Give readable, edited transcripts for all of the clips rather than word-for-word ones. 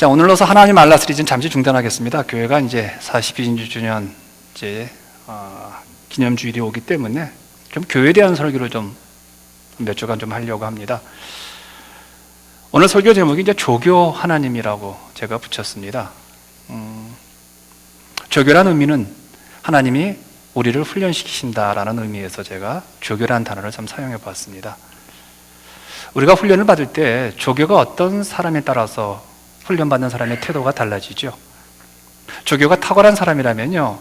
자, 오늘로서 하나님 알라 시리즈는 잠시 중단하겠습니다. 교회가 이제 42주년 기념주일이 오기 때문에 좀 교회에 대한 설교를 좀 몇 주간 좀 하려고 합니다. 오늘 설교 제목이 이제 조교 하나님이라고 제가 붙였습니다. 조교란 의미는 하나님이 우리를 훈련시키신다라는 의미에서 제가 조교란 단어를 좀 사용해 봤습니다. 우리가 훈련을 받을 때 조교가 어떤 사람에 따라서 훈련받는 사람의 태도가 달라지죠. 조교가 탁월한 사람이라면요,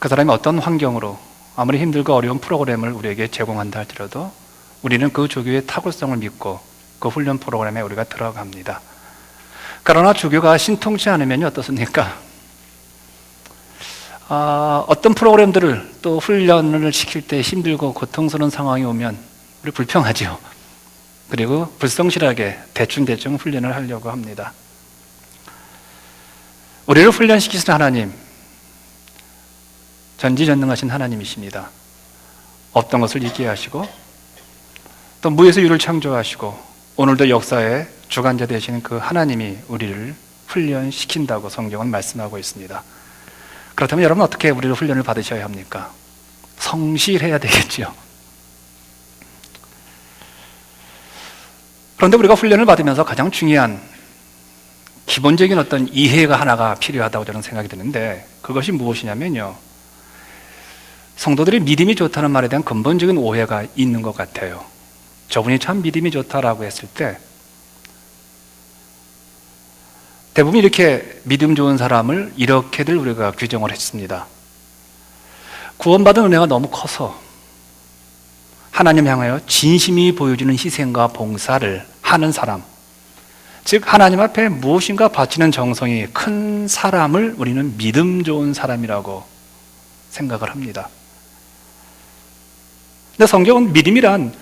그 사람이 어떤 환경으로 아무리 힘들고 어려운 프로그램을 우리에게 제공한다 할지라도 우리는 그 조교의 탁월성을 믿고 그 훈련 프로그램에 우리가 들어갑니다. 그러나 조교가 신통치 않으면 어떻습니까? 어떤 프로그램들을 또 훈련을 시킬 때 힘들고 고통스러운 상황이 오면 우리 불평하죠. 그리고 불성실하게 대충 훈련을 하려고 합니다. 우리를 훈련시키신 하나님, 전지전능하신 하나님이십니다. 없던 것을 있게 하시고 또 무에서 유를 창조하시고 오늘도 역사의 주관자 되시는 그 하나님이 우리를 훈련시킨다고 성경은 말씀하고 있습니다. 그렇다면 여러분, 어떻게 우리를 훈련을 받으셔야 합니까? 성실해야 되겠죠. 그런데 우리가 훈련을 받으면서 가장 중요한 기본적인 어떤 이해가 하나가 필요하다고 저는 생각이 드는데, 그것이 무엇이냐면요, 성도들이 믿음이 좋다는 말에 대한 근본적인 오해가 있는 것 같아요. 저분이 참 믿음이 좋다라고 했을 때 대부분 이렇게 믿음 좋은 사람을 이렇게들 우리가 규정을 했습니다. 구원받은 은혜가 너무 커서 하나님 향하여 진심이 보여주는 희생과 봉사를 하는 사람, 즉 하나님 앞에 무엇인가 바치는 정성이 큰 사람을 우리는 믿음 좋은 사람이라고 생각을 합니다. 근데 성경은 믿음이란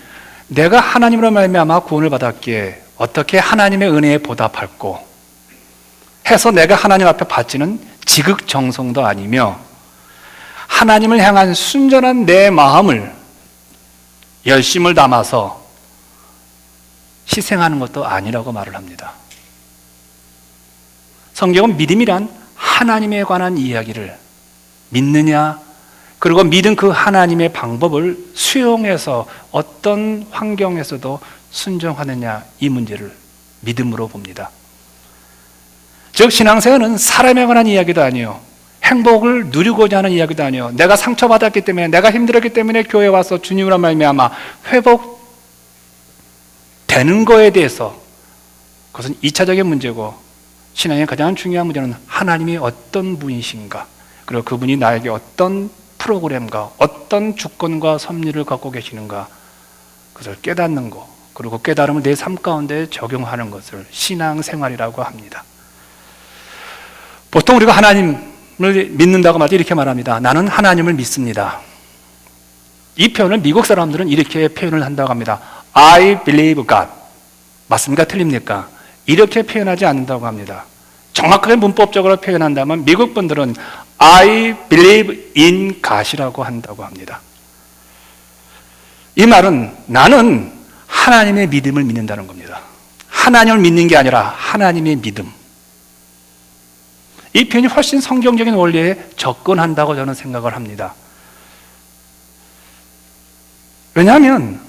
내가 하나님으로 말미암아 구원을 받았기에 어떻게 하나님의 은혜에 보답할고 해서 내가 하나님 앞에 바치는 지극정성도 아니며 하나님을 향한 순전한 내 마음을 열심을 담아서 희생하는 것도 아니라고 말을 합니다. 성경은 믿음이란 하나님에 관한 이야기를 믿느냐, 그리고 믿은 그 하나님의 방법을 수용해서 어떤 환경에서도 순종하느냐, 이 문제를 믿음으로 봅니다. 즉 신앙생활은 사람에 관한 이야기도 아니요, 행복을 누리고자 하는 이야기도 아니요, 내가 상처받았기 때문에, 내가 힘들었기 때문에 교회에 와서 주님으로 말미암아 회복되는 거에 대해서, 그것은 2차적인 문제고, 신앙의 가장 중요한 문제는 하나님이 어떤 분이신가, 그리고 그분이 나에게 어떤 프로그램과 어떤 주권과 섭리를 갖고 계시는가, 그것을 깨닫는 것, 그리고 깨달음을 내 삶 가운데 적용하는 것을 신앙생활이라고 합니다. 보통 우리가 하나님을 믿는다고 말 때 이렇게 말합니다. 나는 하나님을 믿습니다. 이 표현을 미국 사람들은 이렇게 표현을 한다고 합니다. I believe God. 맞습니까? 틀립니까? 이렇게 표현하지 않는다고 합니다. 정확하게 문법적으로 표현한다면 미국 분들은 I believe in God이라고 한다고 합니다. 이 말은 나는 하나님의 믿음을 믿는다는 겁니다. 하나님을 믿는 게 아니라 하나님의 믿음. 이 표현이 훨씬 성경적인 원리에 접근한다고 저는 생각을 합니다. 왜냐하면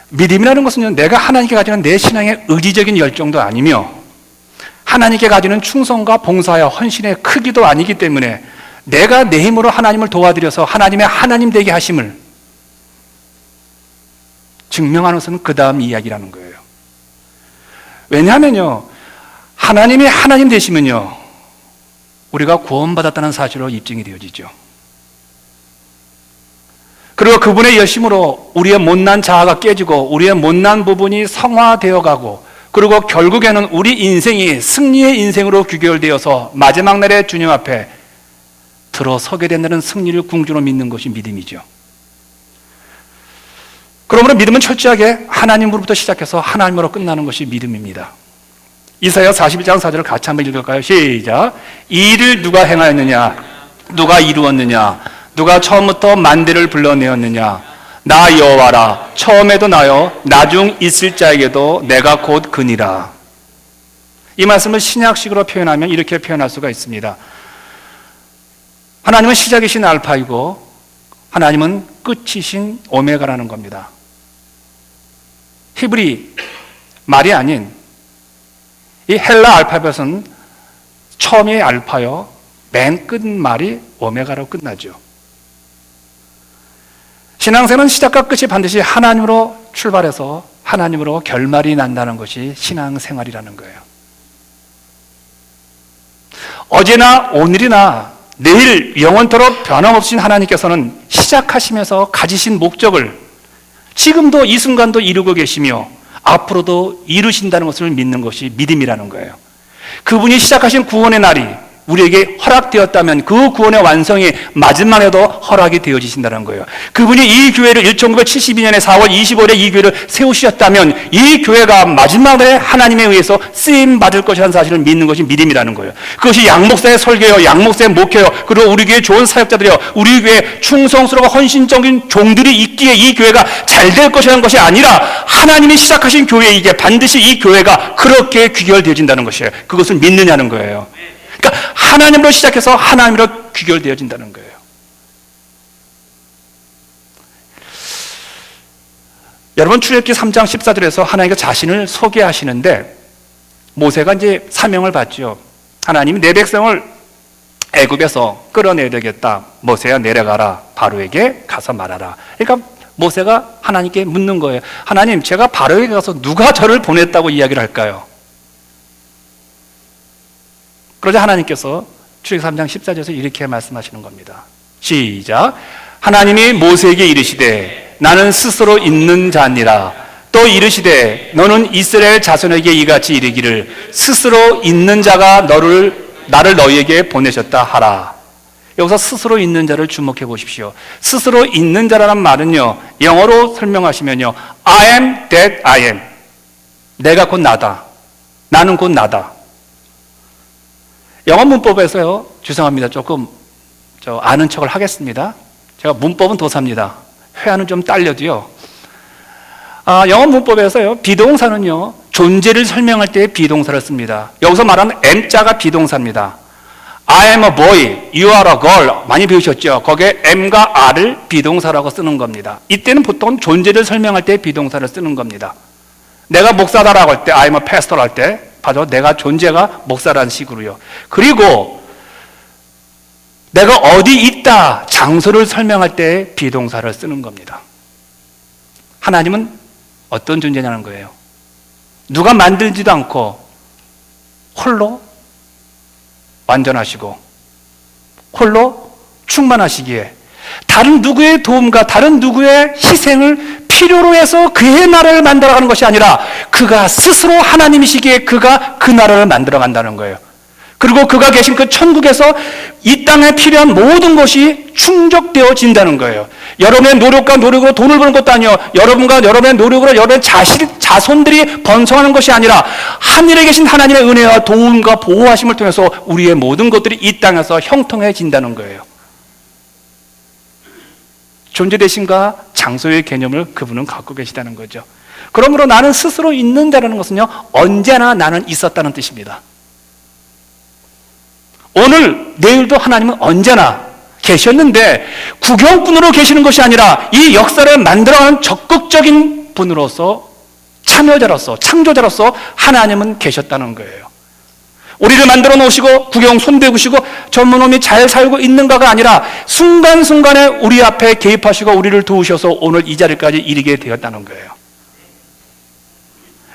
믿음이라는 것은 내가 하나님께 가지는 내 신앙의 의지적인 열정도 아니며 하나님께 가지는 충성과 봉사와 헌신의 크기도 아니기 때문에 내가 내 힘으로 하나님을 도와드려서 하나님의 하나님 되게 하심을 증명하는 것은 그 다음 이야기라는 거예요. 왜냐하면요, 하나님이 하나님 되시면요, 우리가 구원받았다는 사실로 입증이 되어지죠. 그리고 그분의 열심으로 우리의 못난 자아가 깨지고 우리의 못난 부분이 성화되어 가고, 그리고 결국에는 우리 인생이 승리의 인생으로 귀결되어서 마지막 날에 주님 앞에 들어서게 된다는 승리를 궁주로 믿는 것이 믿음이죠. 그러므로 믿음은 철저하게 하나님으로부터 시작해서 하나님으로 끝나는 것이 믿음입니다. 이사야 41장 4절을 같이 한번 읽을까요? 시작. 이 일을 누가 행하였느냐? 누가 이루었느냐? 누가 처음부터 만대를 불러내었느냐? 나 여호와라. 처음에도 나요, 나중 있을 자에게도 내가 곧 그니라. 이 말씀을 신약식으로 표현하면 이렇게 표현할 수가 있습니다. 하나님은 시작이신 알파이고 하나님은 끝이신 오메가라는 겁니다. 히브리 말이 아닌 이 헬라 알파벳은 처음이 알파요, 맨 끝말이 오메가로 끝나죠. 신앙생활은 시작과 끝이 반드시 하나님으로 출발해서 하나님으로 결말이 난다는 것이 신앙생활이라는 거예요. 어제나 오늘이나 내일 영원토록 변함없으신 하나님께서는 시작하시면서 가지신 목적을 지금도 이 순간도 이루고 계시며 앞으로도 이루신다는 것을 믿는 것이 믿음이라는 거예요. 그분이 시작하신 구원의 날이 우리에게 허락되었다면 그 구원의 완성이 마지막에도 허락이 되어지신다는 거예요. 그분이 이 교회를 1972년에 4월 25일에 이 교회를 세우셨다면 이 교회가 마지막에 하나님에 의해서 쓰임받을 것이라는 사실을 믿는 것이 믿음이라는 거예요. 그것이 양목사의 설교요, 양목사의 목회요, 그리고 우리 교회 좋은 사역자들이요, 우리 교회 충성스러워 헌신적인 종들이 있기에 이 교회가 잘 될 것이라는 것이 아니라 하나님이 시작하신 교회이기에 반드시 이 교회가 그렇게 귀결되어진다는 것이에요. 그것을 믿느냐는 거예요. 그러니까 하나님으로 시작해서 하나님으로 귀결되어진다는 거예요. 여러분, 출애굽기 3장 14절에서 하나님께서 자신을 소개하시는데 모세가 이제 사명을 받죠. 하나님이 내 백성을 애굽에서 끌어내야 되겠다. 모세야 내려가라. 바로에게 가서 말하라. 그러니까 모세가 하나님께 묻는 거예요. 하나님, 제가 바로에게 가서 누가 저를 보냈다고 이야기를 할까요? 그러자 하나님께서 출애굽기 3장 14절에서 이렇게 말씀하시는 겁니다. 시작. 하나님이 모세에게 이르시되 나는 스스로 있는 자니라. 또 이르시되 너는 이스라엘 자손에게 이같이 이르기를 스스로 있는 자가 나를 너희에게 보내셨다 하라. 여기서 스스로 있는 자를 주목해 보십시오. 스스로 있는 자라는 말은요, 영어로 설명하시면요, I am that I am. 내가 곧 나다. 나는 곧 나다. 영어 문법에서요, 죄송합니다. 조금 아는 척을 하겠습니다. 제가 문법은 도사입니다. 회화는 좀 딸려도요. 영어 문법에서요, 비동사는요, 존재를 설명할 때 비동사를 씁니다. 여기서 말하는 am자가 비동사입니다. I am a boy, you are a girl. 많이 배우셨죠? 거기에 am과 are를 비동사라고 쓰는 겁니다. 이때는 보통 존재를 설명할 때 비동사를 쓰는 겁니다. 내가 목사다라고 할 때, I am a pastor 할 때, 바로 내가 존재가 목사라는 식으로요. 그리고 내가 어디 있다, 장소를 설명할 때 비동사를 쓰는 겁니다. 하나님은 어떤 존재냐는 거예요. 누가 만들지도 않고 홀로 완전하시고 홀로 충만하시기에 다른 누구의 도움과 다른 누구의 희생을 필요로 해서 그의 나라를 만들어가는 것이 아니라 그가 스스로 하나님이시기에 그가 그 나라를 만들어간다는 거예요. 그리고 그가 계신 그 천국에서 이 땅에 필요한 모든 것이 충족되어진다는 거예요. 여러분의 노력과 노력으로 돈을 버는 것도 아니요, 여러분과 여러분의 노력으로 여러분의 자손들이 번성하는 것이 아니라 하늘에 계신 하나님의 은혜와 도움과 보호하심을 통해서 우리의 모든 것들이 이 땅에서 형통해진다는 거예요. 존재 대신과 장소의 개념을 그분은 갖고 계시다는 거죠. 그러므로 나는 스스로 있는 자라는 것은요, 언제나 나는 있었다는 뜻입니다. 오늘, 내일도 하나님은 언제나 계셨는데 구경꾼으로 계시는 것이 아니라 이 역사를 만들어가는 적극적인 분으로서, 참여자로서, 창조자로서 하나님은 계셨다는 거예요. 우리를 만들어 놓으시고 구경 손대구시고 전무놈이 잘 살고 있는가가 아니라 순간순간에 우리 앞에 개입하시고 우리를 도우셔서 오늘 이 자리까지 이르게 되었다는 거예요.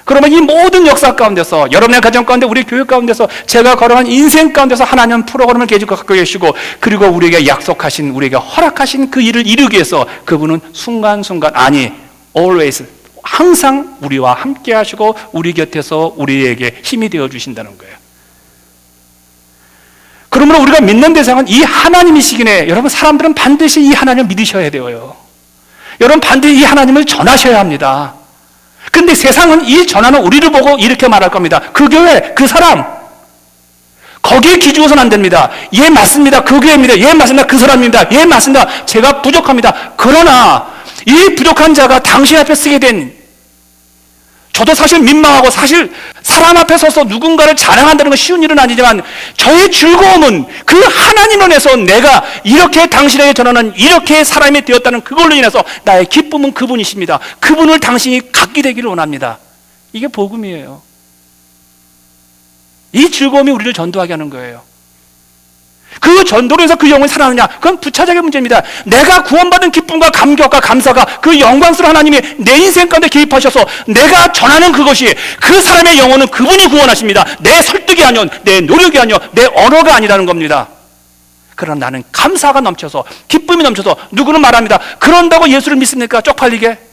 그러면 이 모든 역사 가운데서, 여러분의 가정 가운데, 우리 교회 가운데서, 제가 걸어간 인생 가운데서 하나님은 프로그램을 계속 갖고 계시고, 그리고 우리에게 약속하신, 우리에게 허락하신 그 일을 이루기 위해서 그분은 순간순간, 아니 always, 항상 우리와 함께 하시고 우리 곁에서 우리에게 힘이 되어 주신다는 거예요. 그러므로 우리가 믿는 대상은 이 하나님이시기에, 여러분, 사람들은 반드시 이 하나님을 믿으셔야 돼요. 여러분, 반드시 이 하나님을 전하셔야 합니다. 근데 세상은 이 전하는 우리를 보고 이렇게 말할 겁니다. 그 교회, 그 사람, 거기에 기죽어서는 안 됩니다. 예, 맞습니다. 그 교회입니다. 예, 맞습니다. 그 사람입니다. 예, 맞습니다. 제가 부족합니다. 그러나 이 부족한 자가 당신 앞에 쓰게 된 저도 사실 민망하고 사실 사람 앞에 서서 누군가를 자랑한다는 건 쉬운 일은 아니지만 저의 즐거움은 그 하나님 안에서 내가 이렇게 당신에게 전하는 이렇게 사람이 되었다는 그걸로 인해서 나의 기쁨은 그분이십니다. 그분을 당신이 갖게 되기를 원합니다. 이게 복음이에요. 이 즐거움이 우리를 전도하게 하는 거예요. 그 전도로 해서 그 영혼이 살아나느냐? 그건 부차적인 문제입니다. 내가 구원받은 기쁨과 감격과 감사가 그 영광스러운 하나님이 내 인생 가운데 개입하셔서 내가 전하는 그것이 그 사람의 영혼은 그분이 구원하십니다. 내 설득이 아니요, 내 노력이 아니요, 내 언어가 아니라는 겁니다. 그러나 나는 감사가 넘쳐서 기쁨이 넘쳐서 누구는 말합니다. 그런다고 예수를 믿습니까? 쪽팔리게?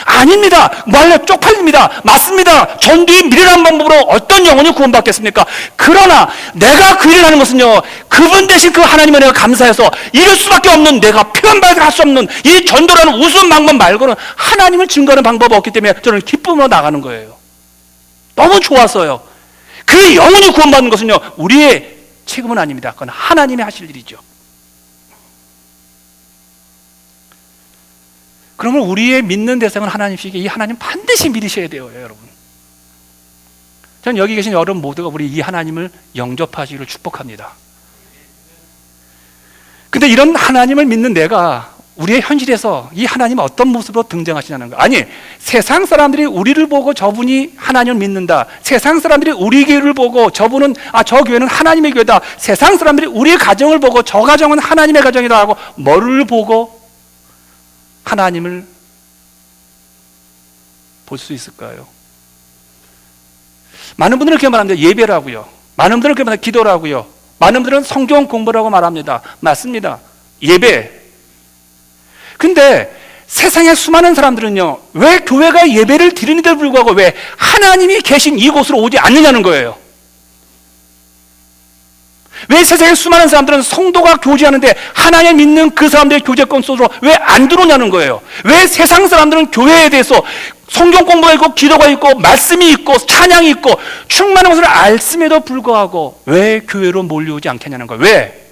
아닙니다. 원래 쪽팔립니다. 맞습니다. 전도의 미련한 방법으로 어떤 영혼이 구원받겠습니까? 그러나 내가 그 일을 하는 것은요, 그분 대신 그 하나님을 내가 감사해서 이럴 수밖에 없는, 내가 표현할 수 없는 이 전도라는 우스운 방법 말고는 하나님을 증거하는 방법이 없기 때문에 저는 기쁨으로 나가는 거예요. 너무 좋았어요. 그 영혼이 구원받는 것은요, 우리의 책임은 아닙니다. 그건 하나님이 하실 일이죠. 그러면 우리의 믿는 대상은 하나님이시기에 이 하나님 반드시 믿으셔야 돼요, 여러분. 저는 여기 계신 여러분 모두가 우리 이 하나님을 영접하시기를 축복합니다. 근데 이런 하나님을 믿는 내가 우리의 현실에서 이 하나님은 어떤 모습으로 등장하시냐는 거. 아니, 세상 사람들이 우리를 보고 저분이 하나님을 믿는다. 세상 사람들이 우리 교회를 보고 저분은, 저 교회는 하나님의 교회다. 세상 사람들이 우리의 가정을 보고 저 가정은 하나님의 가정이다 하고 뭐를 보고 하나님을 볼 수 있을까요? 많은 분들은 그렇게 말합니다. 예배라고요. 많은 분들은 그렇게 말합니다. 기도라고요. 많은 분들은 성경 공부라고 말합니다. 맞습니다. 예배. 근데 세상의 수많은 사람들은요, 왜 교회가 예배를 드리는데도 불구하고 왜 하나님이 계신 이곳으로 오지 않느냐는 거예요. 왜 세상의 수많은 사람들은 성도가 교제하는데 하나님 믿는 그 사람들의 교제권 속으로 왜 안 들어오냐는 거예요. 왜 세상 사람들은 교회에 대해서 성경 공부가 있고 기도가 있고 말씀이 있고 찬양이 있고 충만한 것을 알음에도 불구하고 왜 교회로 몰려오지 않겠냐는 거예요. 왜?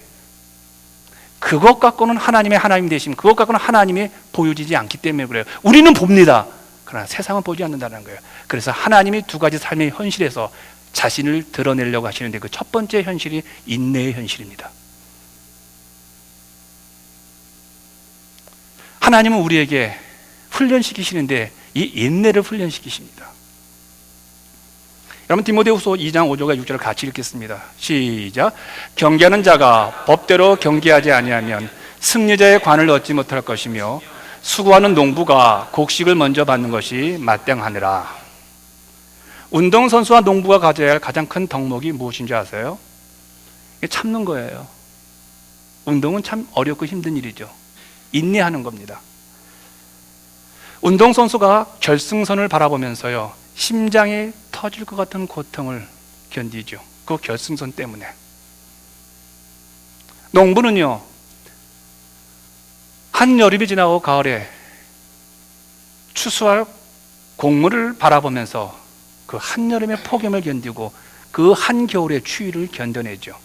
그것 갖고는 하나님 되심, 그것 갖고는 하나님이 보여지지 않기 때문에 그래요. 우리는 봅니다. 그러나 세상은 보지 않는다는 거예요. 그래서 하나님이 두 가지 삶의 현실에서 자신을 드러내려고 하시는데 그 첫 번째 현실이 인내의 현실입니다. 하나님은 우리에게 훈련시키시는데 이 인내를 훈련시키십니다. 여러분, 디모데후서 2장 5절과 6절을 같이 읽겠습니다. 시작. 경계하는 자가 법대로 경계하지 아니하면 승리자의 관을 얻지 못할 것이며 수고하는 농부가 곡식을 먼저 받는 것이 마땅하니라. 운동선수와 농부가 가져야 할 가장 큰 덕목이 무엇인지 아세요? 참는 거예요. 운동은 참 어렵고 힘든 일이죠. 인내하는 겁니다. 운동선수가 결승선을 바라보면서요, 심장이 터질 것 같은 고통을 견디죠. 그 결승선 때문에. 농부는요, 한여름이 지나고 가을에 추수할 곡물을 바라보면서 그 한여름의 폭염을 견디고 그 한겨울의 추위를 견뎌내죠.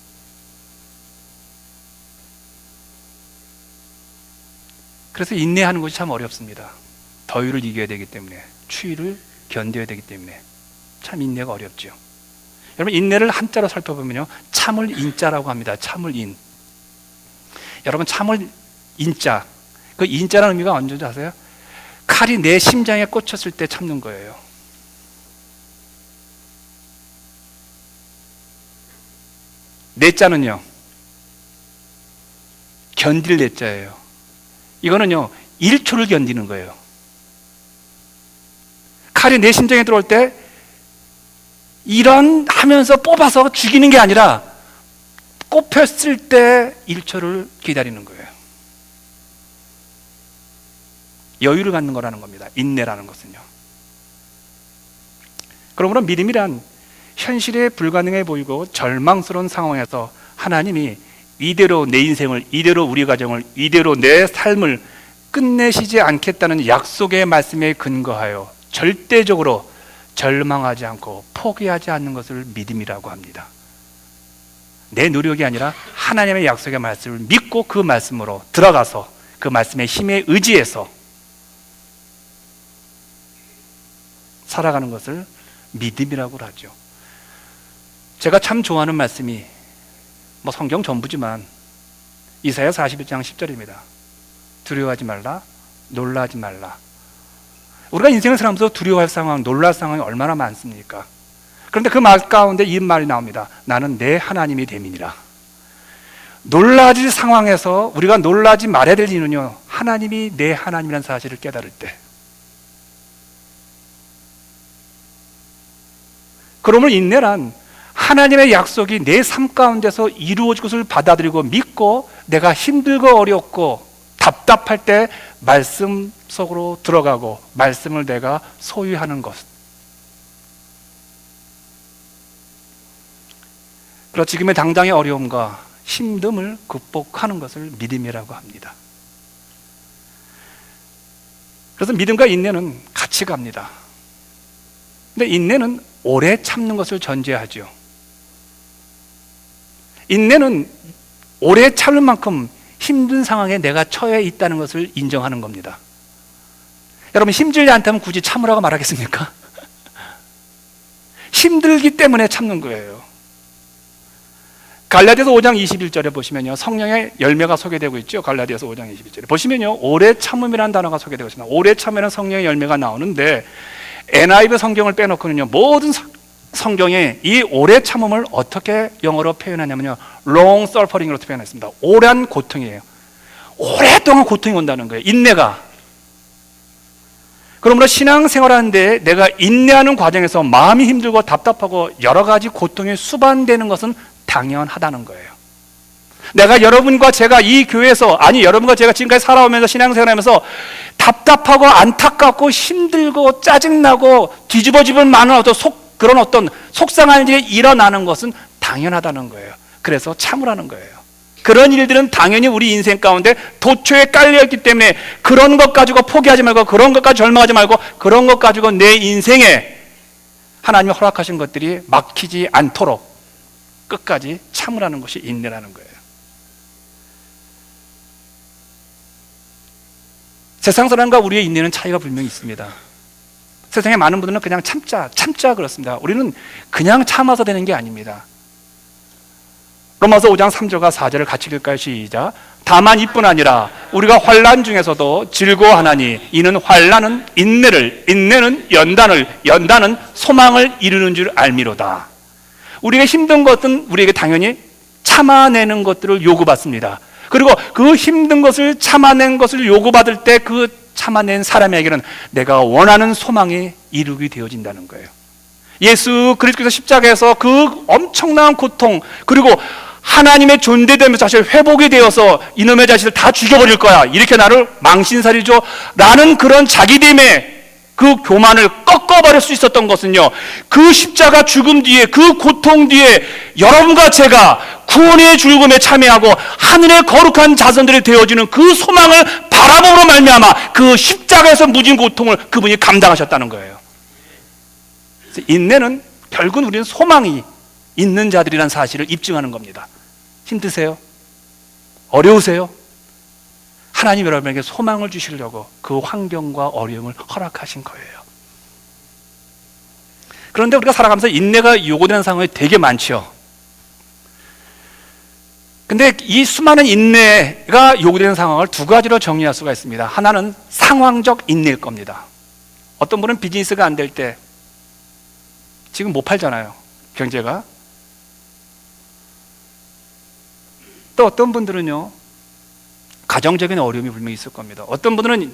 그래서 인내하는 것이 참 어렵습니다. 더위를 이겨야 되기 때문에, 추위를 견뎌야 되기 때문에 참 인내가 어렵죠. 여러분, 인내를 한자로 살펴보면요, 참을 인자라고 합니다. 참을 인. 여러분, 참을 인자, 그 인자라는 의미가 뭔지 아세요? 칼이 내 심장에 꽂혔을 때 참는 거예요. 내자는요, 견딜 내자예요. 이거는요, 1초를 견디는 거예요. 칼이 내 심장에 들어올 때 이런 하면서 뽑아서 죽이는 게 아니라 꼽혔을 때 1초를 기다리는 거예요. 여유를 갖는 거라는 겁니다. 인내라는 것은요. 그러므로 믿음이란 현실에 불가능해 보이고 절망스러운 상황에서 하나님이 이대로 내 인생을, 이대로 우리 가정을, 이대로 내 삶을 끝내시지 않겠다는 약속의 말씀에 근거하여 절대적으로 절망하지 않고 포기하지 않는 것을 믿음이라고 합니다. 내 노력이 아니라 하나님의 약속의 말씀을 믿고 그 말씀으로 들어가서 그 말씀의 힘에 의지해서 살아가는 것을 믿음이라고 하죠. 제가 참 좋아하는 말씀이 성경 전부지만 이사야 41장 10절입니다. 두려워하지 말라, 놀라지 말라. 우리가 인생을 살아가면서 두려워할 상황, 놀랄 상황이 얼마나 많습니까? 그런데 그 말 가운데 이 말이 나옵니다. 나는 내 하나님이 됨이니라. 놀라질 상황에서 우리가 놀라지 말아야 될 이유는요, 하나님이 내 하나님이라는 사실을 깨달을 때. 그러므로 인내란 하나님의 약속이 내 삶 가운데서 이루어질 것을 받아들이고 믿고, 내가 힘들고 어렵고 답답할 때 말씀 속으로 들어가고 말씀을 내가 소유하는 것. 그리고 지금의 당장의 어려움과 힘듦을 극복하는 것을 믿음이라고 합니다. 그래서 믿음과 인내는 같이 갑니다. 근데 인내는 오래 참는 것을 전제하죠. 인내는 오래 참을 만큼 힘든 상황에 내가 처해 있다는 것을 인정하는 겁니다. 여러분, 힘들지 않다면 굳이 참으라고 말하겠습니까? 힘들기 때문에 참는 거예요. 갈라디아서 5장 21절에 보시면요, 성령의 열매가 소개되고 있죠. 갈라디아서 5장 21절에 보시면요, 오래 참음이라는 단어가 소개되고 있습니다. 오래 참으면 성령의 열매가 나오는데, NIV 성경을 빼놓고는요, 모든 성경에 이 오래 참음을 어떻게 영어로 표현하냐면요, long suffering으로 표현했습니다. 오랜 고통이에요. 오랫동안 고통이 온다는 거예요, 인내가. 그러므로 신앙생활하는데 내가 인내하는 과정에서 마음이 힘들고 답답하고 여러 가지 고통이 수반되는 것은 당연하다는 거예요. 내가 여러분과 제가 이 교회에서, 여러분과 제가 지금까지 살아오면서 신앙생활하면서 답답하고 안타깝고 힘들고 짜증나고 뒤집어지는 많은 그런 어떤 속상한 일이 일어나는 것은 당연하다는 거예요. 그래서 참으라는 거예요. 그런 일들은 당연히 우리 인생 가운데 도초에 깔려있기 때문에 그런 것 가지고 포기하지 말고, 그런 것 가지고 절망하지 말고, 그런 것 가지고 내 인생에 하나님이 허락하신 것들이 막히지 않도록 끝까지 참으라는 것이 인내라는 거예요. 세상 사람과 우리의 인내는 차이가 분명히 있습니다. 세상에 많은 분들은 그냥 참자 그렇습니다. 우리는 그냥 참아서 되는 게 아닙니다. 로마서 5장 3절과 4절을 같이 읽을까요? 시작. 다만 이뿐 아니라 우리가 환난 중에서도 즐거워하나니 이는 환난은 인내를, 인내는 연단을, 연단은 소망을 이루는 줄 알미로다. 우리가 힘든 것은 우리에게 당연히 참아내는 것들을 요구받습니다. 그리고 그 힘든 것을 참아낸 것을 요구받을 때 그 참아낸 사람에게는 내가 원하는 소망이 이루게 되어진다는 거예요. 예수 그리스도께서 십자가에서 그 엄청난 고통, 그리고 하나님의 존재됨의 자신을 회복이 되어서 이놈의 자식을 다 죽여버릴 거야, 이렇게 나를 망신살이죠 라는 그런 자기됨의 그 교만을 꺾어버릴 수 있었던 것은요, 그 십자가 죽음 뒤에, 그 고통 뒤에 여러분과 제가 구원의 즐거움에 참여하고 하늘의 거룩한 자손들이 되어지는 그 소망을 바라봄으로 말미암아 그 십자가에서 무진 고통을 그분이 감당하셨다는 거예요. 그래서 인내는 결국은 우리는 소망이 있는 자들이라는 사실을 입증하는 겁니다. 힘드세요? 어려우세요? 하나님 여러분에게 소망을 주시려고 그 환경과 어려움을 허락하신 거예요. 그런데 우리가 살아가면서 인내가 요구되는 상황이 되게 많죠. 근데 이 수많은 인내가 요구되는 상황을 두 가지로 정리할 수가 있습니다. 하나는 상황적 인내일 겁니다. 어떤 분은 비즈니스가 안 될 때 지금 못 팔잖아요, 경제가. 또 어떤 분들은요, 가정적인 어려움이 분명히 있을 겁니다. 어떤 분들은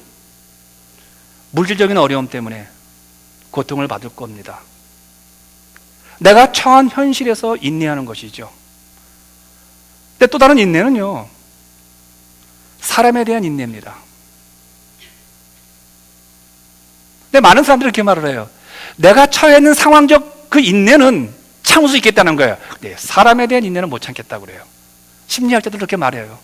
물질적인 어려움 때문에 고통을 받을 겁니다. 내가 처한 현실에서 인내하는 것이죠. 근데 또 다른 인내는요, 사람에 대한 인내입니다. 근데 많은 사람들이 이렇게 말을 해요. 내가 처해 있는 상황적 그 인내는 참을 수 있겠다는 거예요. 근데 사람에 대한 인내는 못 참겠다고 그래요. 심리학자들 그렇게 말해요.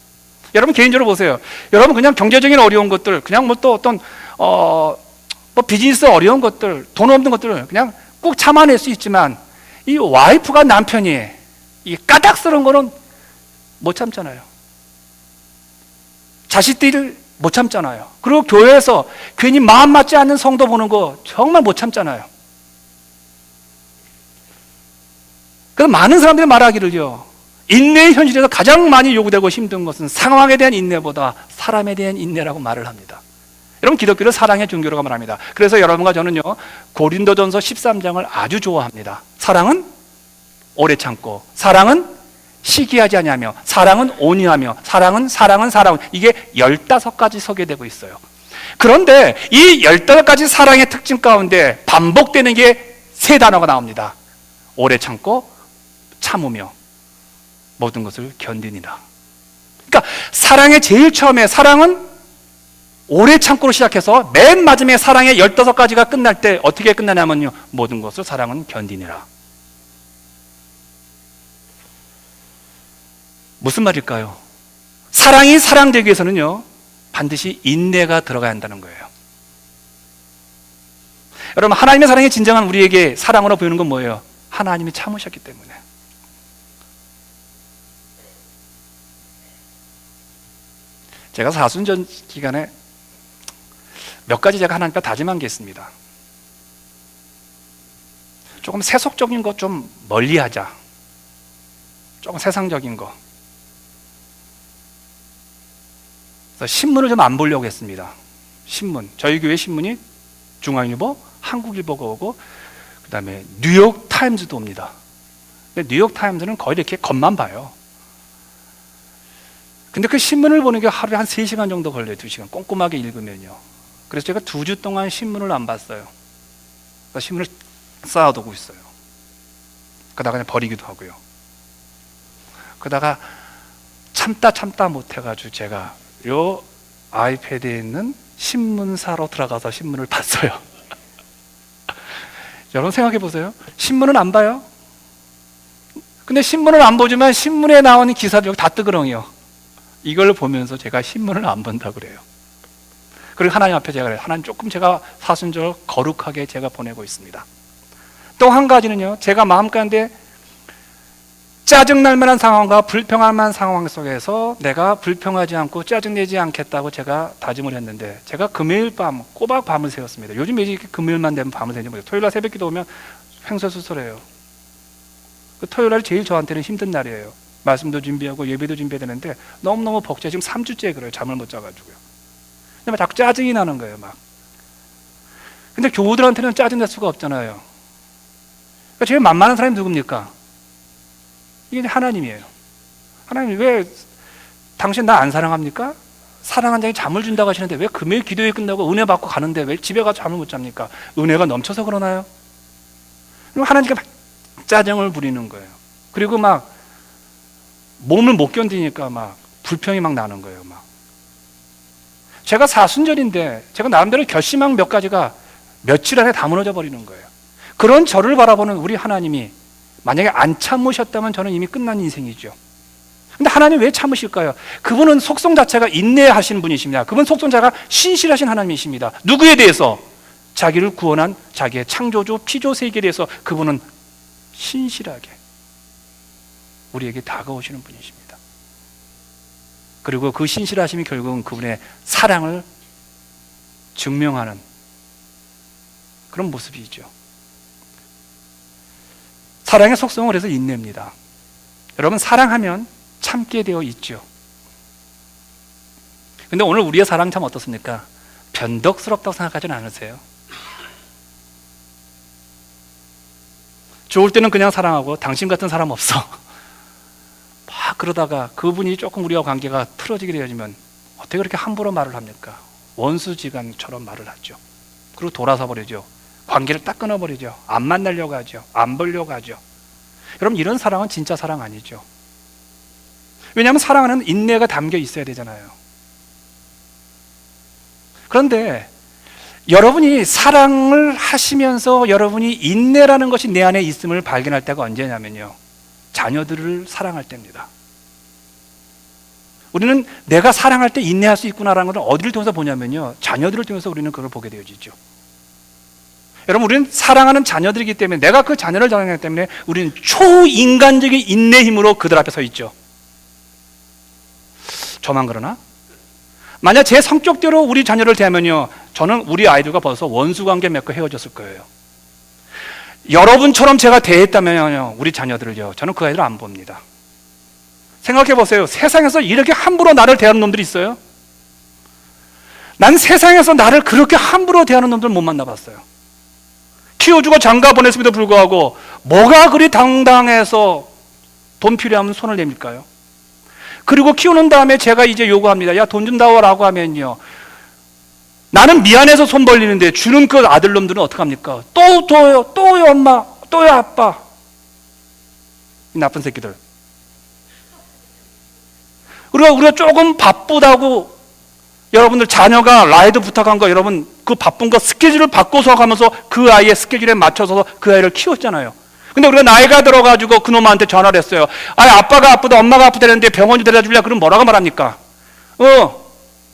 여러분 개인적으로 보세요. 여러분 그냥 경제적인 어려운 것들, 그냥 뭐 또 어떤 뭐 비즈니스 어려운 것들, 돈 없는 것들을 그냥 꼭 참아낼 수 있지만, 이 와이프가 남편이 이 까닭스러운 거는 못 참잖아요. 자식들을 못 참잖아요. 그리고 교회에서 괜히 마음 맞지 않는 성도 보는 거 정말 못 참잖아요. 그래서 많은 사람들이 말하기를요, 인내의 현실에서 가장 많이 요구되고 힘든 것은 상황에 대한 인내보다 사람에 대한 인내라고 말을 합니다. 여러분, 기독교를 사랑의 종교라고 말합니다. 그래서 여러분과 저는요, 고린도전서 13장을 아주 좋아합니다. 사랑은 오래 참고, 사랑은 시기하지 아니하며, 사랑은 온유하며, 사랑은 이게 15가지 소개되고 있어요. 그런데 이 15가지 사랑의 특징 가운데 반복되는 게 세 단어가 나옵니다. 오래 참고, 참으며, 모든 것을 견디니라. 그러니까 사랑의 제일 처음에 사랑은 오래 참고로 시작해서 맨 마지막에 사랑의 15가지가 끝날 때 어떻게 끝나냐면요, 모든 것을 사랑은 견디니라. 무슨 말일까요? 사랑이 사랑되기 위해서는요, 반드시 인내가 들어가야 한다는 거예요. 여러분, 하나님의 사랑이 진정한 우리에게 사랑으로 보이는 건 뭐예요? 하나님이 참으셨기 때문에. 제가 사순전 기간에 몇 가지 제가 하나님께 다짐한 게 있습니다. 조금 세속적인 것 좀 멀리 하자. 조금 세상적인 거. 그래서 신문을 좀 안 보려고 했습니다. 신문. 저희 교회 신문이 중앙일보, 한국일보가 오고, 그 다음에 뉴욕타임즈도 옵니다. 근데 뉴욕타임즈는 거의 이렇게 겉만 봐요. 근데 그 신문을 보는 게 하루에 한 3시간 정도 걸려요. 2시간. 꼼꼼하게 읽으면요. 그래서 제가 2주 동안 신문을 안 봤어요. 그래서 신문을 쌓아두고 있어요. 그러다가 그냥 버리기도 하고요. 그러다가 참다 못해가지고 제가 요 아이패드에 있는 신문사로 들어가서 신문을 봤어요. 여러분 생각해 보세요. 신문은 안 봐요. 근데 신문을 안 보지만 신문에 나오는 기사들 여기 다 뜨거렁이요. 이걸 보면서 제가 신문을 안 본다 그래요. 그리고 하나님 앞에 제가 그래요. 하나님, 조금 제가 사순절 거룩하게 제가 보내고 있습니다. 또 한 가지는요, 제가 마음 가운데 짜증날 만한 상황과 불평할 만한 상황 속에서 내가 불평하지 않고 짜증내지 않겠다고 제가 다짐을 했는데, 제가 금요일 밤 꼬박 밤을 새웠습니다. 요즘 왜 이렇게 금요일만 되면 밤을 새는지 모르겠어요. 토요일 날 새벽 기도 오면 횡설수설해요. 그 토요일 날 제일 저한테는 힘든 날이에요. 말씀도 준비하고 예배도 준비해야 되는데 너무너무 벅차. 지금 3주째 그래요. 잠을 못 자가지고요. 근데 막 자꾸 짜증이 나는 거예요, 막. 근데 교우들한테는 짜증낼 수가 없잖아요. 그러니까 제일 만만한 사람이 누굽니까? 이게 하나님이에요. 하나님, 왜 당신 나 안 사랑합니까? 사랑한 자에게 잠을 준다고 하시는데 왜 금요일 기도회 끝나고 은혜 받고 가는데 왜 집에 가서 잠을 못 잡니까? 은혜가 넘쳐서 그러나요? 그럼 하나님께 막 짜증을 부리는 거예요. 그리고 막 몸을 못 견디니까 막 불평이 막 나는 거예요, 막. 제가 사순절인데 제가 나름대로 결심한 몇 가지가 며칠 안에 다 무너져 버리는 거예요. 그런 저를 바라보는 우리 하나님이 만약에 안 참으셨다면 저는 이미 끝난 인생이죠. 근데 하나님 왜 참으실까요? 그분은 속성 자체가 인내하시는 분이십니다. 그분 속성 자체가 신실하신 하나님이십니다. 누구에 대해서? 자기를 구원한 자기의 창조주, 피조 세계에 대해서 그분은 신실하게 우리에게 다가오시는 분이십니다. 그리고 그 신실하심이 결국은 그분의 사랑을 증명하는 그런 모습이죠. 사랑의 속성은 그래서 인내입니다. 여러분, 사랑하면 참게 되어 있죠. 근데 오늘 우리의 사랑 참 어떻습니까? 변덕스럽다고 생각하지는 않으세요? 좋을 때는 그냥 사랑하고 당신 같은 사람 없어. 막 그러다가 그분이 조금 우리와 관계가 틀어지게 되어지면 어떻게 그렇게 함부로 말을 합니까? 원수지간처럼 말을 하죠. 그리고 돌아서 버리죠. 관계를 딱 끊어버리죠. 안 만나려고 하죠. 안 보려고 하죠. 여러분, 이런 사랑은 진짜 사랑 아니죠. 왜냐하면 사랑은 인내가 담겨 있어야 되잖아요. 그런데 여러분이 사랑을 하시면서 여러분이 인내라는 것이 내 안에 있음을 발견할 때가 언제냐면요, 자녀들을 사랑할 때입니다. 우리는 내가 사랑할 때 인내할 수 있구나라는 것을 어디를 통해서 보냐면요, 자녀들을 통해서 우리는 그걸 보게 되어지죠. 여러분, 우리는 사랑하는 자녀들이기 때문에, 내가 그 자녀를 사랑하기 때문에 우리는 초인간적인 인내 힘으로 그들 앞에 서 있죠. 저만 그러나? 만약 제 성격대로 우리 자녀를 대하면요, 저는 우리 아이들과 벌써 원수관계 맺고 헤어졌을 거예요. 여러분처럼 제가 대했다면요, 우리 자녀들을요, 저는 그 아이들 안 봅니다. 생각해 보세요. 세상에서 이렇게 함부로 나를 대하는 놈들이 있어요? 난 세상에서 나를 그렇게 함부로 대하는 놈들 못 만나봤어요. 키워주고 장가 보냈음에도 불구하고 뭐가 그리 당당해서 돈 필요하면 손을 내밀까요? 그리고 키우는 다음에 제가 이제 요구합니다. 야, 돈 준다고 하면요, 나는 미안해서 손 벌리는데 주는 그 아들놈들은 어떡합니까? 또 줘요, 또요 엄마, 또요 아빠. 이 나쁜 새끼들. 우리가 조금 바쁘다고, 여러분들 자녀가 라이드 부탁한 거, 여러분 그 바쁜 거 스케줄을 바꿔서 가면서 그 아이의 스케줄에 맞춰서 그 아이를 키웠잖아요. 근데 우리가 나이가 들어가지고 그놈한테 전화를 했어요. 아빠가 아프다, 엄마가 아프다는데 병원 데려다 줄래? 그럼 뭐라고 말합니까?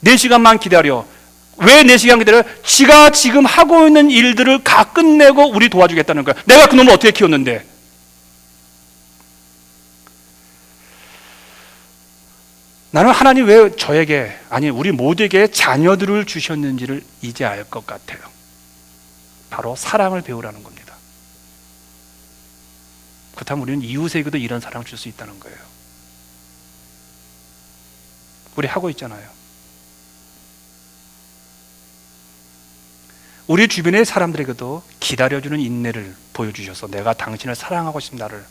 4시간만 기다려. 왜 4시간 기다려? 지가 지금 하고 있는 일들을 다 끝내고 우리 도와주겠다는 거야. 내가 그놈을 어떻게 키웠는데? 나는 하나님 왜 저에게, 아니 우리 모두에게 자녀들을 주셨는지를 이제 알 것 같아요. 바로 사랑을 배우라는 겁니다. 그렇다면 우리는 이웃에게도 이런 사랑을 줄 수 있다는 거예요. 우리 하고 있잖아요. 우리 주변의 사람들에게도 기다려주는 인내를 보여주셔서 내가 당신을 사랑하고 싶다를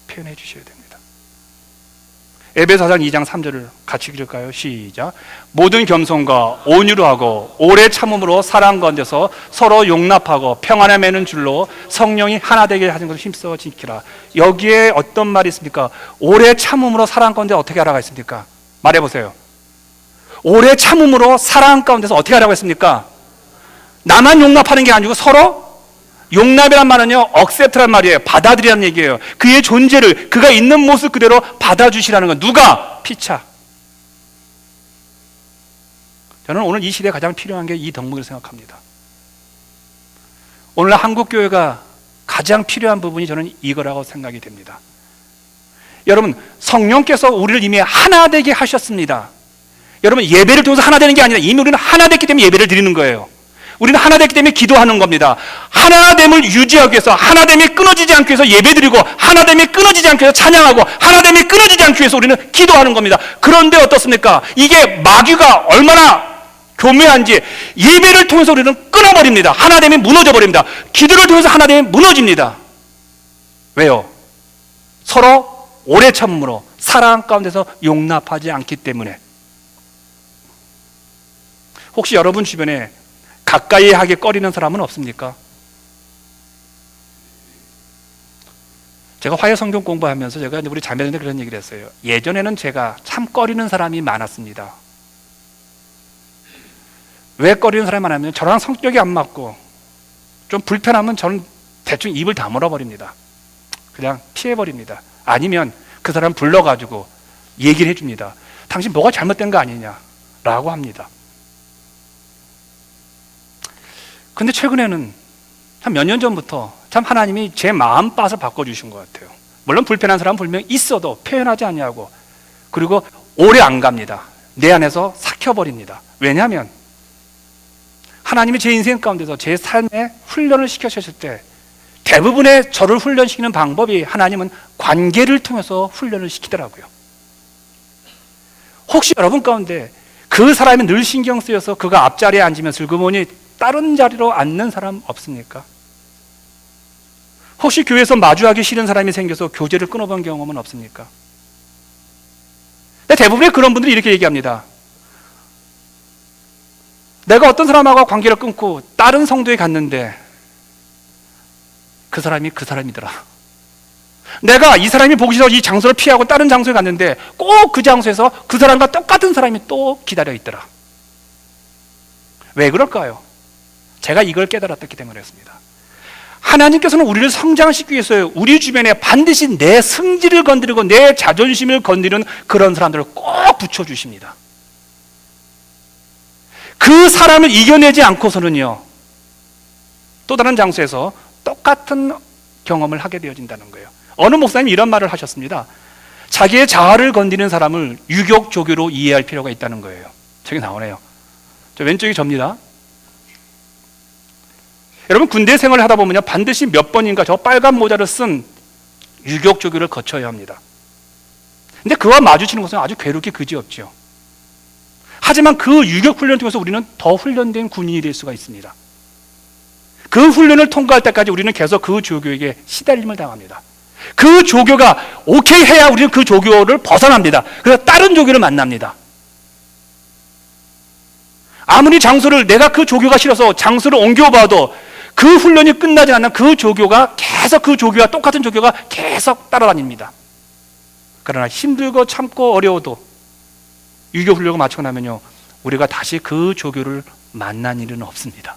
표현해 주셔야 됩니다. 에베소서 2장 3절을 같이 읽을까요? 시작. 모든 겸손과 온유로 하고 오래 참음으로 사랑 가운데서 서로 용납하고 평안에 매는 줄로 성령이 하나 되게 하는 것을 힘써 지키라. 여기에 어떤 말이 있습니까? 오래 참음으로 사랑 가운데 어떻게 하라고 했습니까? 말해보세요. 오래 참음으로 사랑 가운데서 어떻게 하라고 했습니까? 나만 용납하는 게 아니고 서로 용납이란 말은요, accept란 말이에요. 받아들이라는 얘기예요. 그의 존재를, 그가 있는 모습 그대로 받아주시라는 건 누가? 피차. 저는 오늘 이 시대에 가장 필요한 게 이 덕목이라고 생각합니다. 오늘 한국교회가 가장 필요한 부분이 저는 이거라고 생각이 됩니다. 여러분, 성령께서 우리를 이미 하나 되게 하셨습니다. 여러분, 예배를 통해서 하나 되는 게 아니라 이미 우리는 하나 됐기 때문에 예배를 드리는 거예요. 우리는 하나 됐기 때문에 기도하는 겁니다. 하나됨을 유지하기 위해서, 하나됨이 끊어지지 않기 위해서 예배드리고, 하나됨이 끊어지지 않기 위해서 찬양하고, 하나됨이 끊어지지 않기 위해서 우리는 기도하는 겁니다. 그런데 어떻습니까? 이게 마귀가 얼마나 교묘한지, 예배를 통해서 우리는 끊어버립니다. 하나됨이 무너져 버립니다. 기도를 통해서 하나됨이 무너집니다. 왜요? 서로 오래 참음으로 사랑 가운데서 용납하지 않기 때문에. 혹시 여러분 주변에 가까이 하게 꺼리는 사람은 없습니까? 제가 화해 성경 공부하면서 제가 우리 자매들한테 그런 얘기를 했어요. 예전에는 제가 참 꺼리는 사람이 많았습니다. 왜 꺼리는 사람이 많았냐면 저랑 성격이 안 맞고 좀 불편하면 저는 대충 입을 다물어 버립니다. 그냥 피해 버립니다. 아니면 그 사람 불러가지고 얘기를 해줍니다. 당신 뭐가 잘못된 거 아니냐라고 합니다. 근데 최근에는 한 몇 년 전부터 참 하나님이 제 마음밭을 바꿔주신 것 같아요. 물론 불편한 사람은 분명히 있어도 표현하지 않냐고. 그리고 오래 안 갑니다. 내 안에서 삭혀버립니다. 왜냐하면 하나님이 제 인생 가운데서 제 삶에 훈련을 시켜주실 때 대부분의 저를 훈련시키는 방법이 하나님은 관계를 통해서 훈련을 시키더라고요. 혹시 여러분 가운데 그 사람이 늘 신경 쓰여서 그가 앞자리에 앉으면 슬그머니 다른 자리로 앉는 사람 없습니까? 혹시 교회에서 마주하기 싫은 사람이 생겨서 교제를 끊어본 경험은 없습니까? 근데 대부분의 그런 분들이 이렇게 얘기합니다. 내가 어떤 사람하고 관계를 끊고 다른 성도에 갔는데 그 사람이 그 사람이더라. 내가 이 사람이 보기 싫어 이 장소를 피하고 다른 장소에 갔는데 꼭 그 장소에서 그 사람과 똑같은 사람이 또 기다려 있더라. 왜 그럴까요? 제가 이걸 깨달았기 때문이었습니다. 하나님께서는 우리를 성장시키기 위해서 우리 주변에 반드시 내 승질을 건드리고 내 자존심을 건드리는 그런 사람들을 꼭 붙여주십니다. 그 사람을 이겨내지 않고서는요, 또 다른 장소에서 똑같은 경험을 하게 되어진다는 거예요. 어느 목사님이 이런 말을 하셨습니다. 자기의 자아를 건드리는 사람을 유격조교로 이해할 필요가 있다는 거예요. 저기 나오네요. 저 왼쪽이 접니다. 여러분 군대 생활을 하다 보면요 반드시 몇 번인가 저 빨간 모자를 쓴 유격 조교를 거쳐야 합니다. 근데 그와 마주치는 것은 아주 괴롭게 그지없죠. 하지만 그 유격 훈련을 통해서 우리는 더 훈련된 군인이 될 수가 있습니다. 그 훈련을 통과할 때까지 우리는 계속 그 조교에게 시달림을 당합니다. 그 조교가 오케이 해야 우리는 그 조교를 벗어납니다. 그래서 다른 조교를 만납니다. 아무리 장소를 내가 그 조교가 싫어서 장소를 옮겨봐도 그 훈련이 끝나지 않는 그 조교가 계속 그 조교와 똑같은 조교가 계속 따라다닙니다. 그러나 힘들고 참고 어려워도 유교 훈련을 마치고 나면요 우리가 다시 그 조교를 만난 일은 없습니다.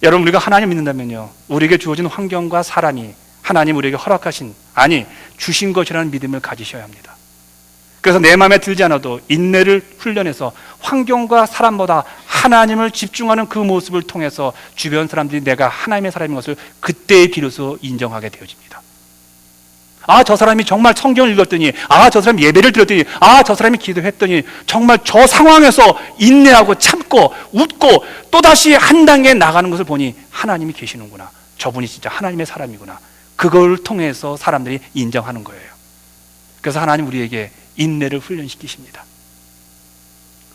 여러분 우리가 하나님 믿는다면요 우리에게 주어진 환경과 사람이 하나님 우리에게 허락하신 아니 주신 것이라는 믿음을 가지셔야 합니다. 그래서 내 마음에 들지 않아도 인내를 훈련해서 환경과 사람보다 하나님을 집중하는 그 모습을 통해서 주변 사람들이 내가 하나님의 사람인 것을 그때 비로소 인정하게 되어집니다. 아, 저 사람이 정말 성경을 읽었더니, 아, 저 사람이 예배를 드렸더니, 아, 저 사람이 기도했더니 정말 저 상황에서 인내하고 참고 웃고 또다시 한 단계 나가는 것을 보니 하나님이 계시는구나. 저분이 진짜 하나님의 사람이구나. 그걸 통해서 사람들이 인정하는 거예요. 그래서 하나님 우리에게 인내를 훈련시키십니다.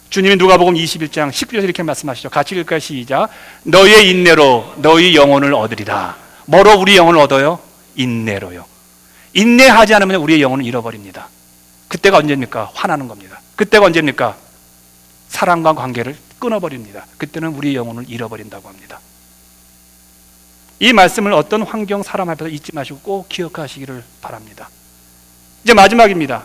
주님이 누가복음 21장 19절에 이렇게 말씀하시죠. 같이 읽을까요? 시작. 너의 인내로 너희 영혼을 얻으리라. 뭐로 우리 영혼을 얻어요? 인내로요. 인내하지 않으면 우리의 영혼을 잃어버립니다. 그때가 언제입니까? 화나는 겁니다. 그때가 언제입니까? 사랑과 관계를 끊어버립니다. 그때는 우리의 영혼을 잃어버린다고 합니다. 이 말씀을 어떤 환경 사람 앞에서 잊지 마시고 꼭 기억하시기를 바랍니다. 이제 마지막입니다.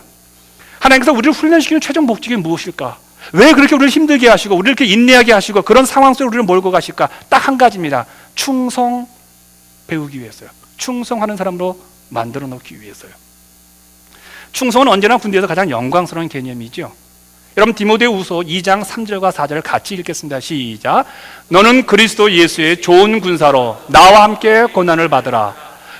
하나님께서 우리를 훈련시키는 최종 목적이 무엇일까? 왜 그렇게 우리를 힘들게 하시고 우리를 이렇게 인내하게 하시고 그런 상황 속에 우리를 몰고 가실까? 딱 한 가지입니다. 충성 배우기 위해서요. 충성하는 사람으로 만들어 놓기 위해서요. 충성은 언제나 군대에서 가장 영광스러운 개념이죠. 여러분 디모데후서 2장 3절과 4절을 같이 읽겠습니다. 시작. 너는 그리스도 예수의 좋은 군사로 나와 함께 고난을 받으라.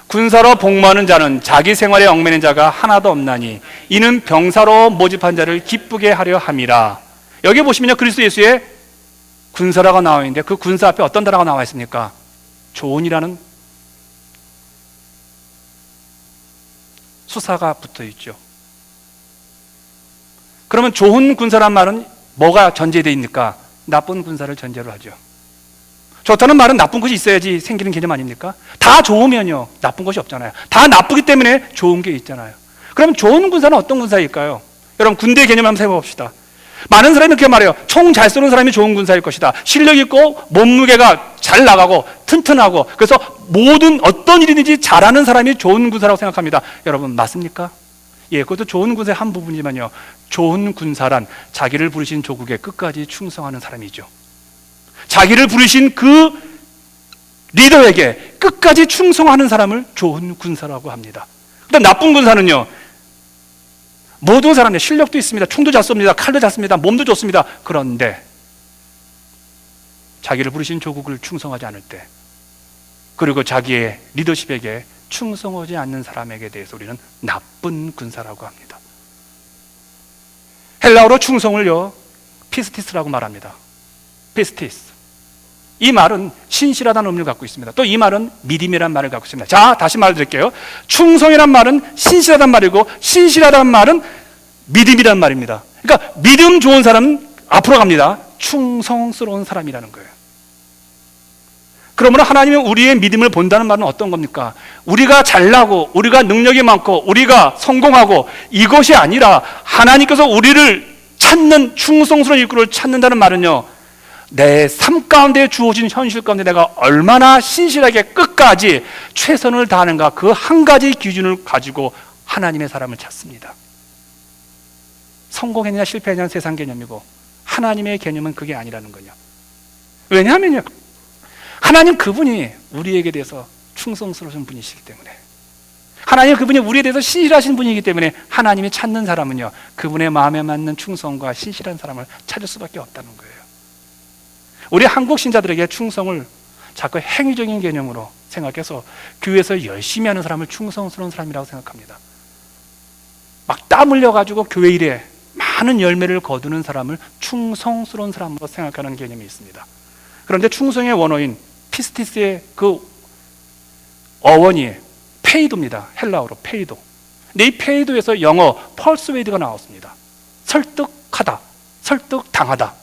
군사로 복무하는 자는 자기 생활에 얽매는 자가 하나도 없나니 이는 병사로 모집한 자를 기쁘게 하려 함이라. 여기 보시면요 그리스도 예수의 군사라고 나와 있는데 그 군사 앞에 어떤 단어가 나와 있습니까? 좋은이라는 수사가 붙어 있죠. 그러면 좋은 군사란 말은 뭐가 전제되어 있습니까? 나쁜 군사를 전제로 하죠. 좋다는 말은 나쁜 것이 있어야지 생기는 개념 아닙니까? 다 좋으면요 나쁜 것이 없잖아요. 다 나쁘기 때문에 좋은 게 있잖아요. 그럼 좋은 군사는 어떤 군사일까요? 여러분 군대 개념 한번 세워봅시다. 많은 사람이 이렇게 말해요. 총 잘 쏘는 사람이 좋은 군사일 것이다. 실력 있고 몸무게가 잘 나가고 튼튼하고 그래서 모든 어떤 일이든지 잘하는 사람이 좋은 군사라고 생각합니다. 여러분 맞습니까? 예, 그것도 좋은 군사의 한 부분이지만요 좋은 군사란 자기를 부르신 조국에 끝까지 충성하는 사람이죠. 자기를 부르신 그 리더에게 끝까지 충성하는 사람을 좋은 군사라고 합니다. 그다음 나쁜 군사는요 모든 사람들 실력도 있습니다. 총도 잘 쏩니다. 칼도 잘 씁니다. 몸도 좋습니다. 그런데 자기를 부르신 조국을 충성하지 않을 때 그리고 자기의 리더십에게 충성하지 않는 사람에게 대해서 우리는 나쁜 군사라고 합니다. 헬라어로 충성을요 피스티스라고 말합니다. 피스티스. 이 말은 신실하다는 의미를 갖고 있습니다. 또 이 말은 믿음이라는 말을 갖고 있습니다. 자, 다시 말드릴게요. 충성이란 말은 신실하다는 말이고 신실하다는 말은 믿음이라는 말입니다. 그러니까 믿음 좋은 사람은 앞으로 갑니다. 충성스러운 사람이라는 거예요. 그러므로 하나님이 우리의 믿음을 본다는 말은 어떤 겁니까? 우리가 잘나고 우리가 능력이 많고 우리가 성공하고 이것이 아니라 하나님께서 우리를 찾는 충성스러운 일꾼을 찾는다는 말은요 내 삶 가운데 주어진 현실 가운데 내가 얼마나 신실하게 끝까지 최선을 다하는가 그 한 가지 기준을 가지고 하나님의 사람을 찾습니다. 성공했냐 실패했냐는 세상 개념이고 하나님의 개념은 그게 아니라는 거죠. 왜냐하면요 하나님 그분이 우리에게 대해서 충성스러우신 분이시기 때문에 하나님 그분이 우리에 대해서 신실하신 분이기 때문에 하나님이 찾는 사람은요 그분의 마음에 맞는 충성과 신실한 사람을 찾을 수밖에 없다는 거예요. 우리 한국 신자들에게 충성을 자꾸 행위적인 개념으로 생각해서 교회에서 열심히 하는 사람을 충성스러운 사람이라고 생각합니다. 막 땀 흘려가지고 교회 일에 많은 열매를 거두는 사람을 충성스러운 사람으로 생각하는 개념이 있습니다. 그런데 충성의 원어인 피스티스의 그 어원이 페이도입니다. 헬라어로 페이도. 근데 이 페이도에서 영어 펄스웨이드가 나왔습니다. 설득하다, 설득당하다.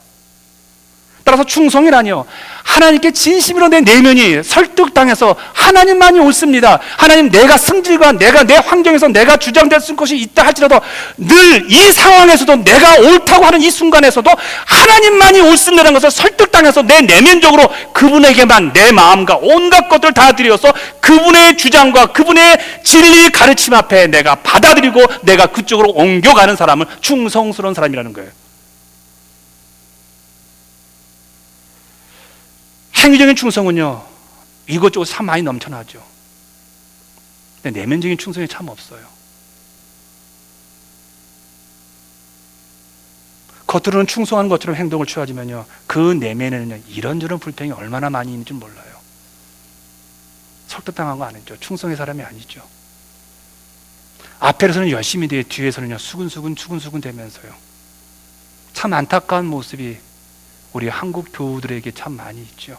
따라서 충성이라니요, 하나님께 진심으로 내 내면이 설득당해서 하나님만이 옳습니다, 하나님, 내가 승질과 내가 내 환경에서 내가 주장될 것이 있다 할지라도 늘 이 상황에서도 내가 옳다고 하는 이 순간에서도 하나님만이 옳습니다라는 것을 설득당해서 내 내면적으로 그분에게만 내 마음과 온갖 것들을 다 드려서 그분의 주장과 그분의 진리 가르침 앞에 내가 받아들이고 내가 그쪽으로 옮겨가는 사람을 충성스러운 사람이라는 거예요. 행위적인 충성은요, 이것저것 참 많이 넘쳐나죠. 근데 내면적인 충성이 참 없어요. 겉으로는 충성한 것처럼 행동을 취하지만요, 그 내면에는요, 이런저런 불평이 얼마나 많이 있는지 몰라요. 설득당한 거 아니죠. 충성의 사람이 아니죠. 앞에서는 열심히 돼 뒤에서는요, 수근수근 되면서요. 참 안타까운 모습이 우리 한국 교우들에게 참 많이 있죠.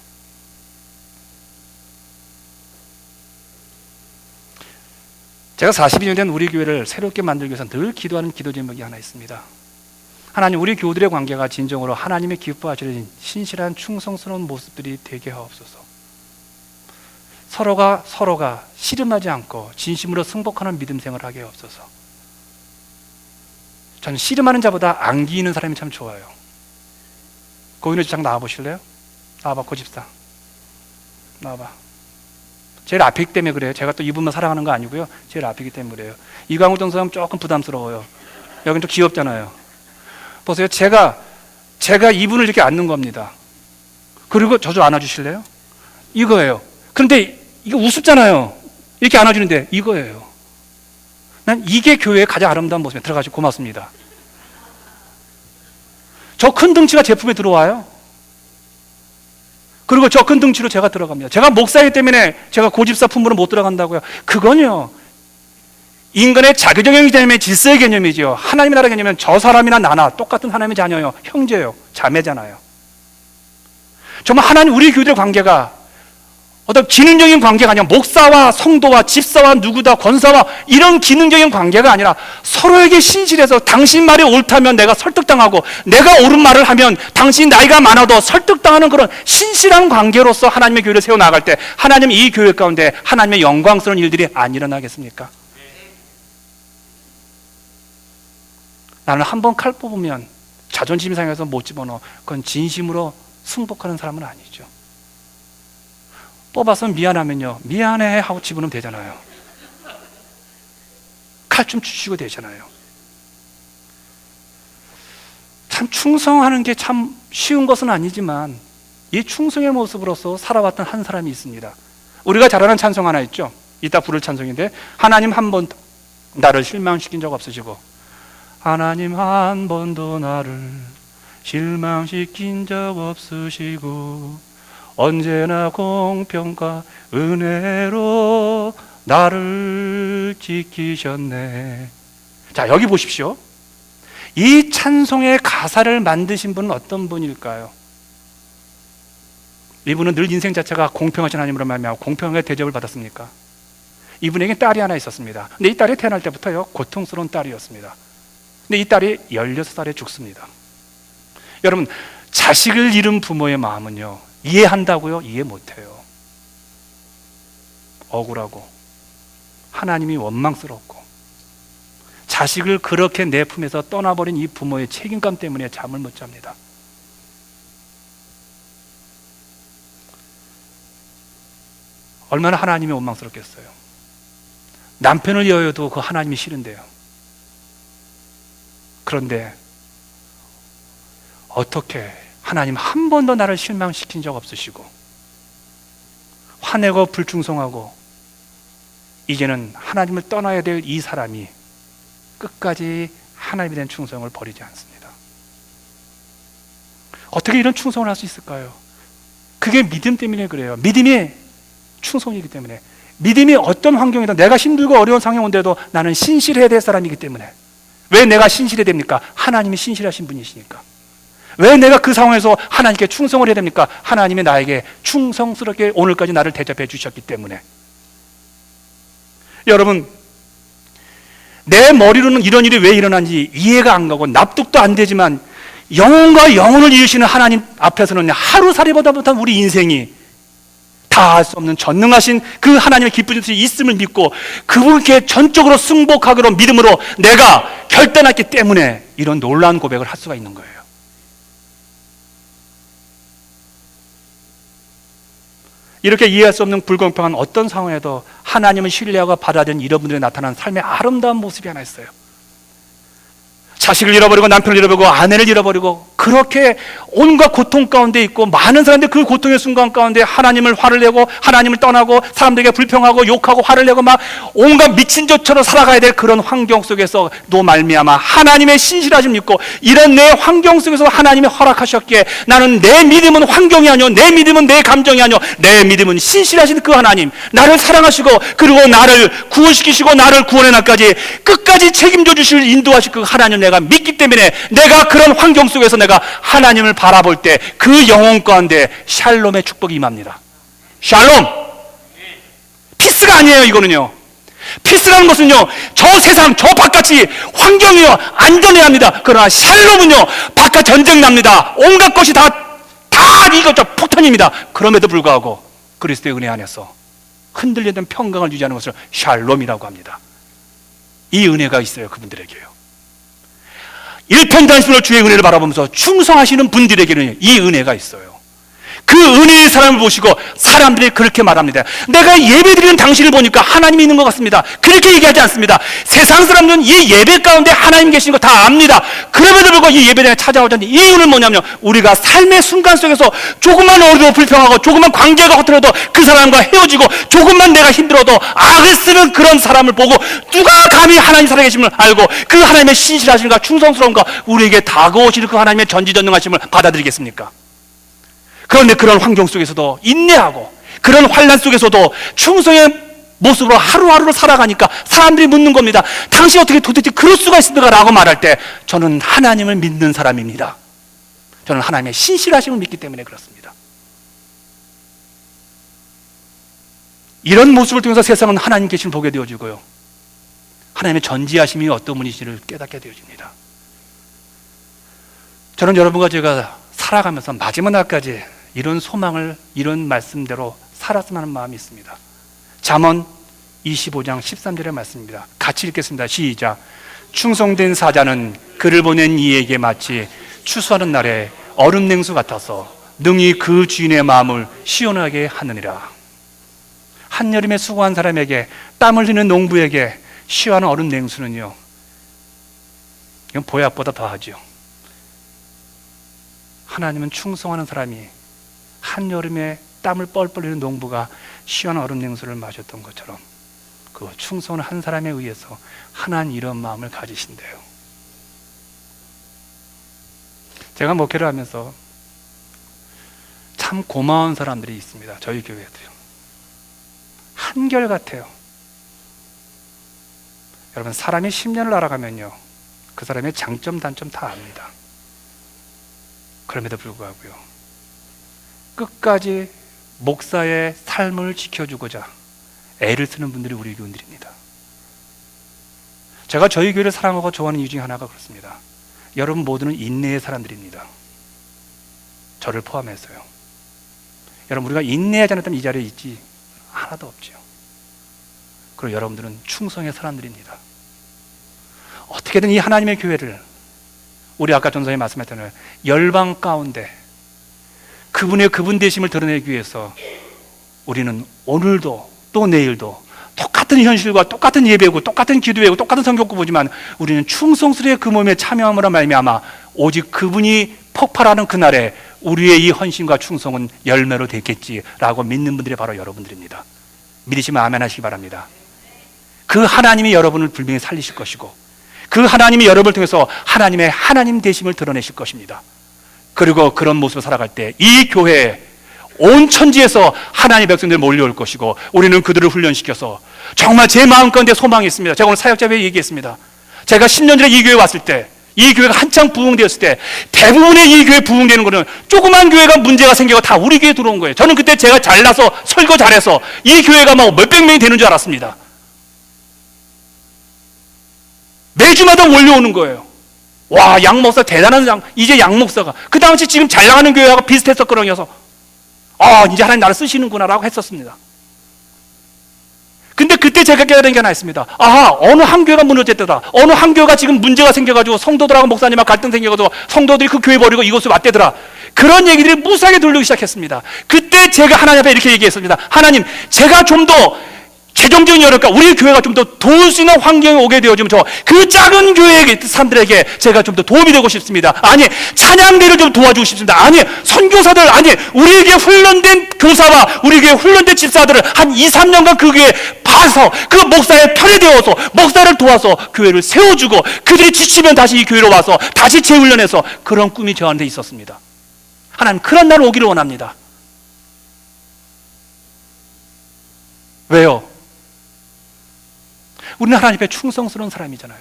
제가 42년 된 우리 교회를 새롭게 만들기 위해서 늘 기도하는 기도 제목이 하나 있습니다. 하나님, 우리 교우들의 관계가 진정으로 하나님의 기뻐하시는 신실한 충성스러운 모습들이 되게 하옵소서. 서로가 씨름하지 않고 진심으로 승복하는 믿음 생활을 하게 하옵소서. 저는 씨름하는 자보다 안기는 사람이 참 좋아요. 고인의 주장 나와보실래요? 나와봐, 고집사. 나와봐. 제일 앞이기 때문에 그래요. 제가 또 이분만 사랑하는 거 아니고요, 제일 앞이기 때문에 그래요. 이광우 전사님 조금 부담스러워요. 여긴 좀 귀엽잖아요. 보세요. 제가 이분을 이렇게 안는 겁니다. 그리고 저 좀 안아주실래요? 이거예요. 그런데 이거 우습잖아요. 이렇게 안아주는데 이거예요. 난 이게 교회의 가장 아름다운 모습이에요. 들어가시고 고맙습니다. 저 큰 덩치가 제품에 들어와요. 그리고 저 큰 덩치로 제가 들어갑니다. 제가 목사이기 때문에 제가 고집사 품으로 못 들어간다고요. 그건요, 인간의 자기적인 개념의 질서의 개념이죠. 하나님의 나라 개념은 저 사람이나 나나 똑같은 하나님의 자녀요, 형제요, 자매잖아요. 정말 하나님, 우리 교회들의 관계가 어떤 기능적인 관계가 아니라 목사와 성도와 집사와 누구다 권사와 이런 기능적인 관계가 아니라 서로에게 신실해서 당신 말이 옳다면 내가 설득당하고 내가 옳은 말을 하면 당신 나이가 많아도 설득당하는 그런 신실한 관계로서 하나님의 교회를 세워나갈 때 하나님, 이 교회 가운데 하나님의 영광스러운 일들이 안 일어나겠습니까? 나는 한번 칼 뽑으면 자존심 상해서 못 집어넣어. 그건 진심으로 승복하는 사람은 아니죠. 뽑아서 미안하면요, 미안해 하고 집어넣으면 되잖아요. 칼 좀 주시고 되잖아요. 참 충성하는 게 참 쉬운 것은 아니지만 이 충성의 모습으로서 살아왔던 한 사람이 있습니다. 우리가 잘 아는 찬송 하나 있죠. 이따 부를 찬송인데, 하나님 한 번 나를 실망시킨 적 없으시고, 하나님 한 번도 나를 실망시킨 적 없으시고 언제나 공평과 은혜로 나를 지키셨네. 자, 여기 보십시오. 이 찬송의 가사를 만드신 분은 어떤 분일까요? 이분은 늘 인생 자체가 공평하신 하나님으로 말미암아 공평하게 대접을 받았습니까? 이분에게 딸이 하나 있었습니다. 근데 이 딸이 태어날 때부터요, 고통스러운 딸이었습니다. 근데 이 딸이 16살에 죽습니다. 여러분, 자식을 잃은 부모의 마음은요, 이해한다고요? 이해 못해요. 억울하고 하나님이 원망스럽고 자식을 그렇게 내 품에서 떠나버린 이 부모의 책임감 때문에 잠을 못 잡니다. 얼마나 하나님이 원망스럽겠어요. 남편을 이어도 그 하나님이 싫은데요. 그런데 어떻게 하나님 한 번도 나를 실망시킨 적 없으시고 화내고 불충성하고 이제는 하나님을 떠나야 될 이 사람이 끝까지 하나님에 대한 충성을 버리지 않습니다. 어떻게 이런 충성을 할 수 있을까요? 그게 믿음 때문에 그래요. 믿음이 충성이기 때문에, 믿음이 어떤 환경이든 내가 힘들고 어려운 상황이 온데도 나는 신실해야 될 사람이기 때문에. 왜 내가 신실해야 됩니까? 하나님이 신실하신 분이시니까. 왜 내가 그 상황에서 하나님께 충성을 해야 됩니까? 하나님이 나에게 충성스럽게 오늘까지 나를 대접해 주셨기 때문에. 여러분, 내 머리로는 이런 일이 왜 일어난지 이해가 안 가고 납득도 안 되지만 영혼과 영혼을 이으시는 하나님 앞에서는 하루살이보다 못한 우리 인생이 다 할 수 없는 전능하신 그 하나님의 기쁘신 뜻이 있음을 믿고 그분께 전적으로 승복하기로 믿음으로 내가 결단했기 때문에 이런 놀라운 고백을 할 수가 있는 거예요. 이렇게 이해할 수 없는 불공평한 어떤 상황에도 하나님을 신뢰하고 받아들인 이런 분들이 나타난 삶의 아름다운 모습이 하나 있어요. 자식을 잃어버리고 남편을 잃어버리고 아내를 잃어버리고 그렇게 온갖 고통 가운데 있고 많은 사람들이 그 고통의 순간 가운데 하나님을 화를 내고 하나님을 떠나고 사람들에게 불평하고 욕하고 화를 내고 막 온갖 미친 것처럼 살아가야 될 그런 환경 속에서도 말미암아 하나님의 신실하심 믿고 이런 내 환경 속에서 하나님이 허락하셨기에 나는 내 믿음은 환경이 아니오, 내 믿음은 내 감정이 아니오, 내 믿음은 신실하신 그 하나님, 나를 사랑하시고 그리고 나를 구원시키시고 나를 구원의 날까지 끝까지 책임져 주실 인도하실 그 하나님 내가 믿기 때문에 내가 그런 환경 속에서 내가 하나님을 바라볼 때 그 영혼 가운데 샬롬의 축복이 임합니다. 샬롬! 피스가 아니에요. 이거는요, 피스라는 것은요 저 세상 저 바깥이 환경이요 안전해야 합니다. 그러나 샬롬은요 바깥 전쟁 납니다. 온갖 것이 다 이것저 폭탄입니다. 그럼에도 불구하고 그리스도의 은혜 안에서 흔들리던 평강을 유지하는 것을 샬롬이라고 합니다. 이 은혜가 있어요. 그분들에게요. 일편단심으로 주의 은혜를 바라보면서 충성하시는 분들에게는 이 은혜가 있어요. 그 은혜의 사람을 보시고 사람들이 그렇게 말합니다. 내가 예배드리는 당신을 보니까 하나님이 있는 것 같습니다. 그렇게 얘기하지 않습니다. 세상 사람들은 이 예배 가운데 하나님 계신 거 다 압니다. 그럼에도 불구하고 이 예배당에 찾아오자는 이유는 뭐냐면 우리가 삶의 순간 속에서 조금만 어려워 불평하고 조금만 관계가 허틀어도 그 사람과 헤어지고 조금만 내가 힘들어도 악을 쓰는 그런 사람을 보고 누가 감히 하나님 살아계심을 알고 그 하나님의 신실하심과 충성스러움과 우리에게 다가오시는 그 하나님의 전지전능하심을 받아들이겠습니까? 그런데 그런 환경 속에서도 인내하고 그런 환난 속에서도 충성의 모습으로 하루하루를 살아가니까 사람들이 묻는 겁니다. 당신 어떻게 도대체 그럴 수가 있습니까? 라고 말할 때 저는 하나님을 믿는 사람입니다. 저는 하나님의 신실하심을 믿기 때문에 그렇습니다. 이런 모습을 통해서 세상은 하나님 계심을 보게 되어지고요, 하나님의 전지하심이 어떤 분이신지를 깨닫게 되어집니다. 저는 여러분과 제가 살아가면서 마지막 날까지 이런 소망을 이런 말씀대로 살았으면 하는 마음이 있습니다. 잠언 25장 13절의 말씀입니다. 같이 읽겠습니다. 시작. 충성된 사자는 그를 보낸 이에게 마치 추수하는 날에 얼음 냉수 같아서 능히 그 주인의 마음을 시원하게 하느니라. 한여름에 수고한 사람에게 땀을 흘리는 농부에게 시원한 얼음 냉수는요, 이건 보약보다 더하죠. 하나님은 충성하는 사람이 한여름에 땀을 뻘뻘 흘리는 농부가 시원한 얼음 냉수를 마셨던 것처럼 그 충성한 사람에 의해서 하나님 이런 마음을 가지신대요. 제가 목회를 하면서 참 고마운 사람들이 있습니다. 저희 교회도요. 한결같아요. 여러분, 사람이 10년을 알아가면요, 그 사람의 장점 단점 다 압니다. 그럼에도 불구하고요, 끝까지 목사의 삶을 지켜주고자 애를 쓰는 분들이 우리 교인들입니다. 제가 저희 교회를 사랑하고 좋아하는 이유 중에 하나가 그렇습니다. 여러분 모두는 인내의 사람들입니다. 저를 포함해서요. 여러분, 우리가 인내하지 않았다면 이 자리에 있지 하나도 없죠. 그리고 여러분들은 충성의 사람들입니다. 어떻게든 이 하나님의 교회를, 우리 아까 전사님 말씀했던 열방 가운데 그분 되심을 드러내기 위해서 우리는 오늘도 또 내일도 똑같은 현실과 똑같은 예배고 똑같은 기도회고 똑같은 성경고 보지만 우리는 충성스레 그 몸에 참여함으로 말미암아 오직 그분이 폭발하는 그날에 우리의 이 헌신과 충성은 열매로 됐겠지라고 믿는 분들이 바로 여러분들입니다. 믿으시면 아멘 하시기 바랍니다. 그 하나님이 여러분을 분명히 살리실 것이고 그 하나님이 여러분을 통해서 하나님의 하나님 되심을 드러내실 것입니다. 그리고 그런 모습을 살아갈 때 이 교회에 온 천지에서 하나님의 백성들이 몰려올 것이고 우리는 그들을 훈련시켜서 정말 제 마음 가운데 소망이 있습니다. 제가 오늘 사역자회에 얘기했습니다. 제가 10년 전에 이 교회에 왔을 때 이 교회가 한창 부흥되었을 때 대부분의 이 교회 부흥되는 거는 조그만 교회가 문제가 생겨서 다 우리 교회에 들어온 거예요. 저는 그때 제가 잘나서 설교 잘해서 이 교회가 막 몇백 명이 되는 줄 알았습니다. 매주마다 몰려오는 거예요. 와, 양 목사 대단한 이제 양 목사가 그 당시 지금 잘 나가는 교회하고 비슷했었거든요. 이제 하나님 나를 쓰시는구나라고 했었습니다. 근데 그때 제가 깨달은 게 하나 있습니다. 어느 한 교회가 무너졌다. 어느 한 교회가 지금 문제가 생겨가지고 성도들하고 목사님하고 갈등 생겨가지고 성도들이 그 교회 버리고 이곳으로 왔대더라. 그런 얘기들이 무수하게 들리기 시작했습니다. 그때 제가 하나님 앞에 이렇게 얘기했습니다. 하나님, 제가 좀 더 최종적인 여러분과 우리 교회가 좀 더 도울 수 있는 환경에 오게 되어지면 그 작은 교회의 사람들에게 제가 좀 더 도움이 되고 싶습니다. 아니, 찬양대를 좀 도와주고 싶습니다. 아니, 선교사들, 아니, 우리에게 훈련된 교사와 우리에게 훈련된 집사들을 한 2, 3년간 그 교회에 봐서 그 목사의 편이 되어서 목사를 도와서 교회를 세워주고 그들이 지치면 다시 이 교회로 와서 다시 재훈련해서 그런 꿈이 저한테 있었습니다. 하나님, 그런 날 오기를 원합니다. 왜요? 우리는 하나님 앞에 충성스러운 사람이잖아요.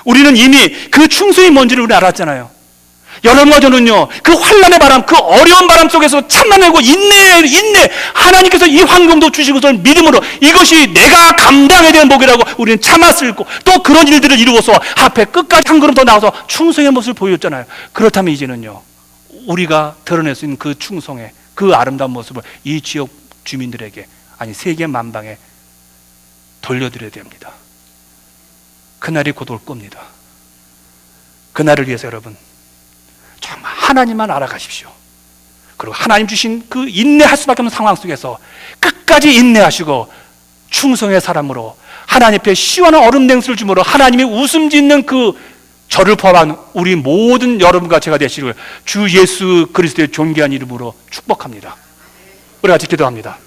우리는 이미 그 충성이 뭔지를 우리 알았잖아요. 여러분과 저는요, 그 환난의 바람, 그 어려운 바람 속에서 참아내고 인내, 하나님께서 이 환경도 주신 것을 믿음으로 이것이 내가 감당해야 되는 복이라고 우리는 참았을 고 또 그런 일들을 이루어서 앞에 끝까지 한 걸음 더 나아서 충성의 모습을 보였잖아요. 그렇다면 이제는요, 우리가 드러낼 수 있는 그 충성의 그 아름다운 모습을 이 지역 주민들에게, 아니 세계 만방에 돌려드려야 됩니다. 그날이 곧 올 겁니다. 그날을 위해서 여러분 정말 하나님만 알아가십시오. 그리고 하나님 주신 그 인내할 수밖에 없는 상황 속에서 끝까지 인내하시고 충성의 사람으로 하나님 앞에 시원한 얼음 냉수를 주므로 하나님이 웃음 짓는 그 저를 포함한 우리 모든 여러분과 제가 되시기를 주 예수 그리스도의 존귀한 이름으로 축복합니다. 우리 같이 기도합니다.